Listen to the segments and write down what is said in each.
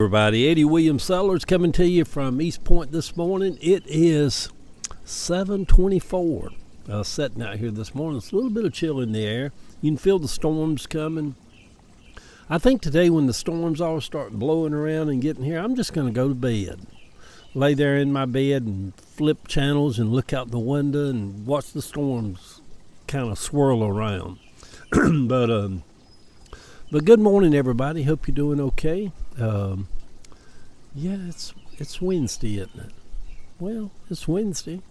everybody. Eddie Williams Sellers coming to you from East Point this morning. It is 7:24. Sitting out here this morning. It's a little bit of chill in the air. You can feel the storms coming. I think today when the storms all start blowing around and getting here, I'm just going to go to bed. Lay there in my bed and flip channels and look out the window and watch the storms kind of swirl around. But good morning, everybody. Hope you're doing okay. It's Wednesday, isn't it? Well, it's Wednesday.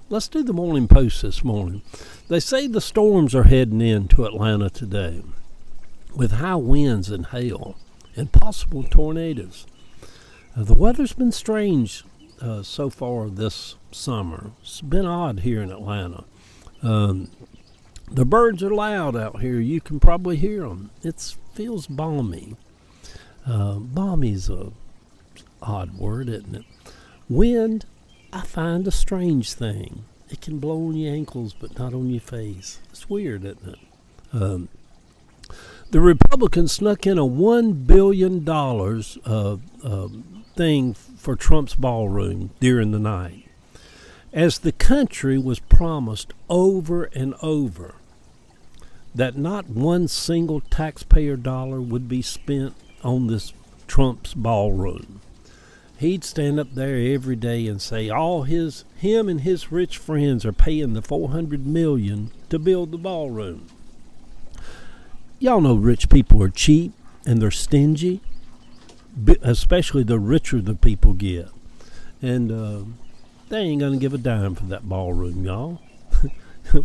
Let's do the Morning Post this morning. They say the storms are heading into Atlanta today with high winds and hail and possible tornadoes. The weather's been strange so far this summer. It's been odd here in Atlanta. The birds are loud out here. You can probably hear them. It feels balmy. Balmy's a odd word, isn't it? Wind, I find a strange thing. It can blow on your ankles, but not on your face. It's weird, isn't it? The Republicans snuck in a $1 billion thing for Trump's ballroom during the night, as the country was promised over and over that not one single taxpayer dollar would be spent on this Trump's ballroom. He'd stand up there every day and say him and his rich friends are paying the $400 million to build the ballroom. Y'all know rich people are cheap and they're stingy, especially the richer the people get. And they ain't going to give a dime for that ballroom, y'all.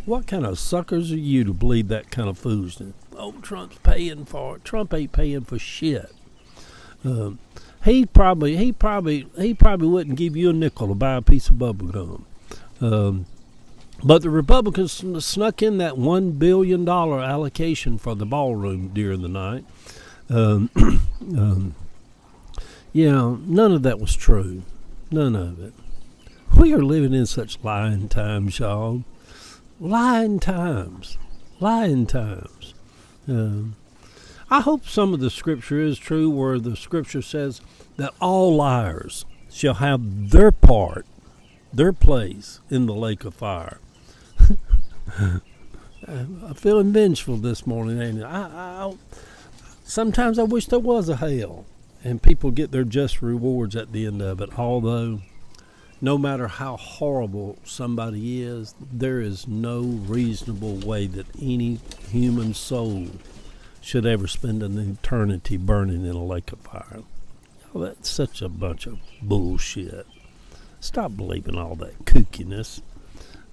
What kind of suckers are you to believe that kind of foolishness? Oh, Trump's paying for it. Trump ain't paying for shit. He probably wouldn't give you a nickel to buy a piece of bubble gum. But the Republicans snuck in that $1 billion allocation for the ballroom during the night. None of that was true. None of it. We are living in such lying times, y'all. Lying times. I hope some of the scripture is true, where the scripture says that all liars shall have their part, their place in the lake of fire. I'm feeling vengeful this morning, ain't it? Sometimes I wish there was a hell and people get their just rewards at the end of it, although no matter how horrible somebody is, there is no reasonable way that any human soul should ever spend an eternity burning in a lake of fire. Oh, that's such a bunch of bullshit. Stop believing all that kookiness.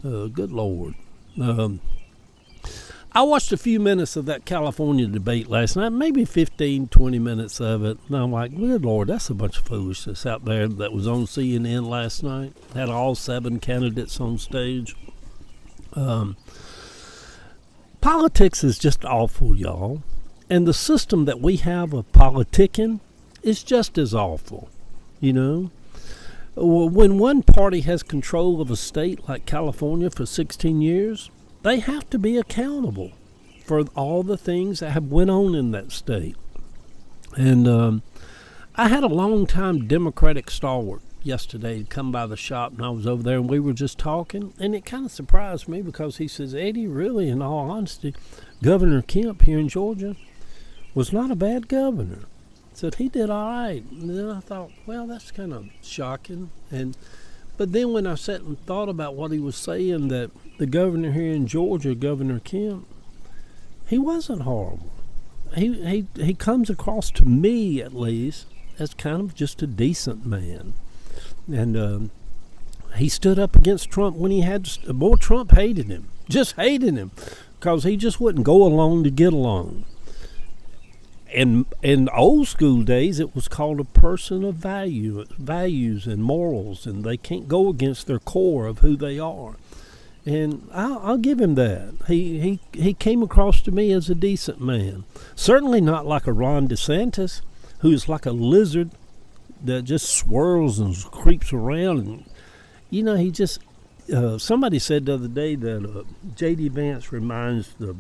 Good Lord. I watched a few minutes of that California debate last night, maybe 15, 20 minutes of it, and I'm like, good Lord, that's a bunch of foolishness out there that was on CNN last night. Had all 7 candidates on stage. Politics is just awful, y'all. And the system that we have of politicking is just as awful, you know. When one party has control of a state like California for 16 years, they have to be accountable for all the things that have went on in that state. And I had a long-time Democratic stalwart yesterday come by the shop, and I was over there, and we were just talking, and it kind of surprised me because he says, Eddie, really, in all honesty, Governor Kemp here in Georgia was not a bad governor. Said he did all right. And then I thought, well, that's kind of shocking. But then when I sat and thought about what he was saying, that the governor here in Georgia, Governor Kemp, he wasn't horrible. He comes across, to me at least, as kind of just a decent man. And he stood up against Trump when he had to. Boy, Trump hated him. Just hated him. Because he just wouldn't go along to get along. In old school days, it was called a person of values and morals, and they can't go against their core of who they are. And I'll give him that. He came across to me as a decent man. Certainly not like a Ron DeSantis, who's like a lizard that just swirls and creeps around. And, you know, he just... somebody said the other day that J.D. Vance reminds the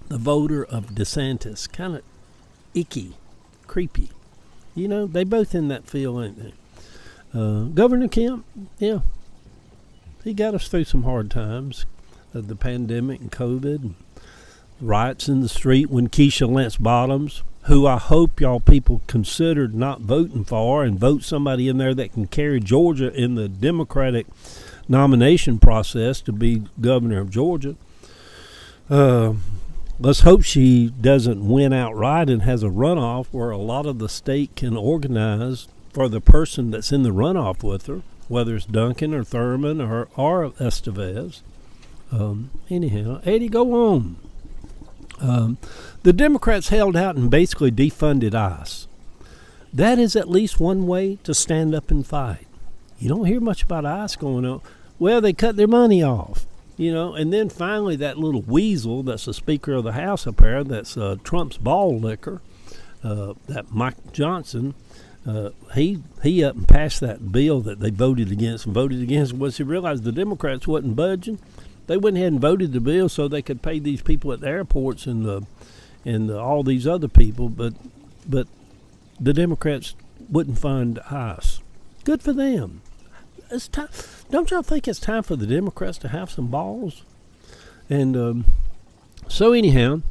voter of DeSantis. Kind of icky, creepy. You know, they both in that field, ain't they? Governor Kemp, yeah, he got us through some hard times, the pandemic and COVID, and riots in the street when Keisha Lance Bottoms, who I hope y'all people considered not voting for, and vote somebody in there that can carry Georgia in the Democratic nomination process to be governor of Georgia. Let's hope she doesn't win outright and has a runoff where a lot of the state can organize for the person that's in the runoff with her, whether it's Duncan or Thurman or Estevez. Anyhow, Eddie, go on. The Democrats held out and basically defunded ICE. That is at least one way to stand up and fight. You don't hear much about ICE going on. Well, they cut their money off, you know, and then finally that little weasel that's the Speaker of the House up there, that's Trump's ball licker, that Mike Johnson, he up and passed that bill that they voted against. Once he realized the Democrats wasn't budging, they went ahead and voted the bill so they could pay these people at the airports and all these other people, but the Democrats wouldn't fund ICE. Good for them. It's time. Don't y'all think it's time for the Democrats to have some balls? And so anyhow,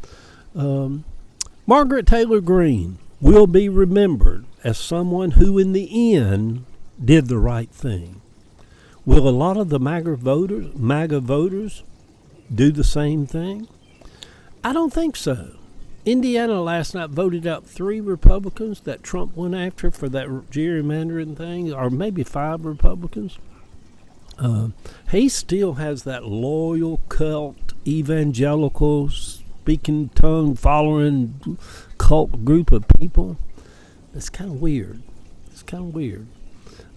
Margaret Taylor Greene will be remembered as someone who in the end did the right thing. Will a lot of the MAGA voters do the same thing? I don't think so. Indiana last night voted out 3 Republicans that Trump went after for that gerrymandering thing, or maybe 5 Republicans. He still has that loyal cult, evangelical, speaking tongue following cult group of people. It's kind of weird.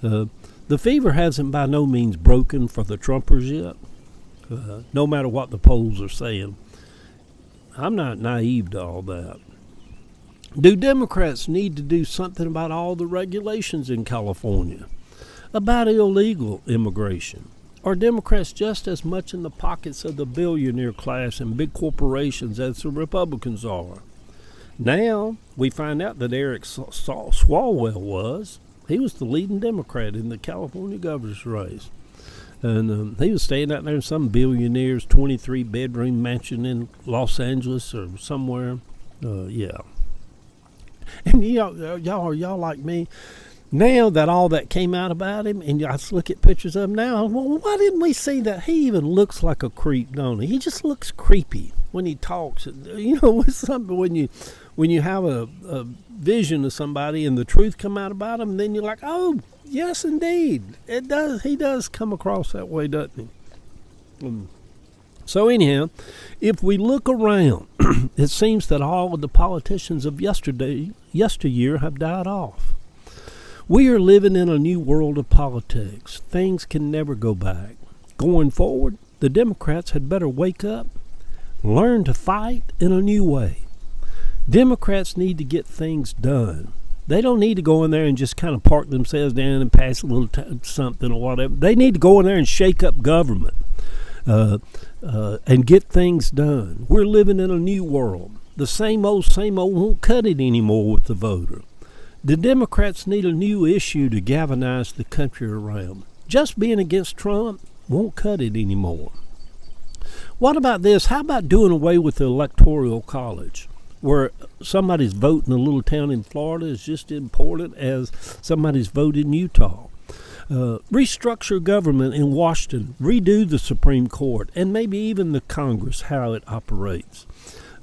The fever hasn't by no means broken for the Trumpers yet, no matter what the polls are saying. I'm not naive to all that. Do Democrats need to do something about all the regulations in California, about illegal immigration? Are Democrats just as much in the pockets of the billionaire class and big corporations as the Republicans are? Now we find out that Eric Swalwell was. He was the leading Democrat in the California governor's race. And he was staying out there in some billionaire's 23-bedroom mansion in Los Angeles or somewhere. Yeah. And y'all like me. Now that all that came out about him, and I just look at pictures of him now, well, why didn't we see that? He even looks like a creep, don't he? He just looks creepy when he talks. You know, it's something when you have a vision of somebody and the truth come out about him, and then you're like, oh, yes, indeed. It does. He does come across that way, doesn't he? So anyhow, if we look around, it seems that all of the politicians of yesteryear have died off. We are living in a new world of politics. Things can never go back. Going forward, the Democrats had better wake up, learn to fight in a new way. Democrats need to get things done. They don't need to go in there and just kind of park themselves down and pass a little something or whatever. They need to go in there and shake up government and get things done. We're living in a new world. The same old won't cut it anymore with the voter. The Democrats need a new issue to galvanize the country around. Just being against Trump won't cut it anymore. What about this? How about doing away with the Electoral College, where somebody's vote in a little town in Florida is just as important as somebody's vote in Utah? Restructure government in Washington, redo the Supreme Court, and maybe even the Congress, how it operates.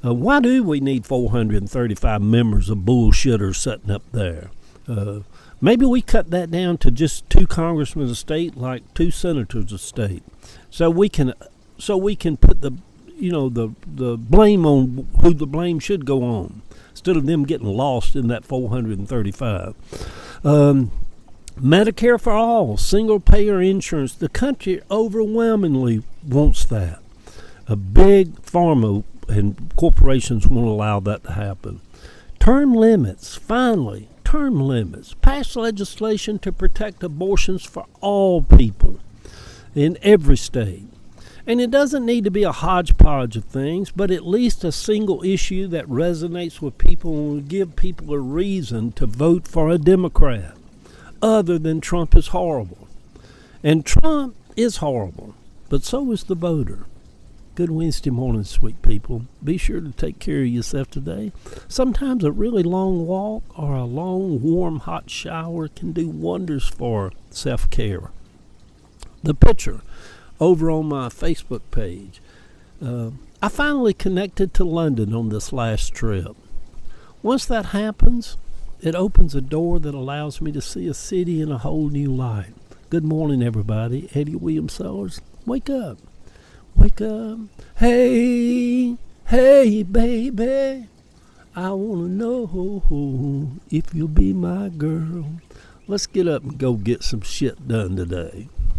Why do we need 435 members of bullshitters sitting up there? Maybe we cut that down to just 2 congressmen a state, like 2 senators a state, so we can put the blame on who the blame should go on, instead of them getting lost in that 435. Medicare for all, single-payer insurance. The country overwhelmingly wants that. A big pharma and corporations won't allow that to happen. Term limits, finally, term limits. Pass legislation to protect abortions for all people in every state. And it doesn't need to be a hodgepodge of things, but at least a single issue that resonates with people and will give people a reason to vote for a Democrat, other than Trump is horrible. And Trump is horrible, but so is the voter. Good Wednesday morning, sweet people. Be sure to take care of yourself today. Sometimes a really long walk or a long, warm, hot shower can do wonders for self-care. The picture over on my Facebook page. I finally connected to London on this last trip. Once that happens, it opens a door that allows me to see a city in a whole new light. Good morning, everybody. Eddie Williams Sellers. Wake up. Wake up. Hey, hey, baby. I want to know if you'll be my girl. Let's get up and go get some shit done today.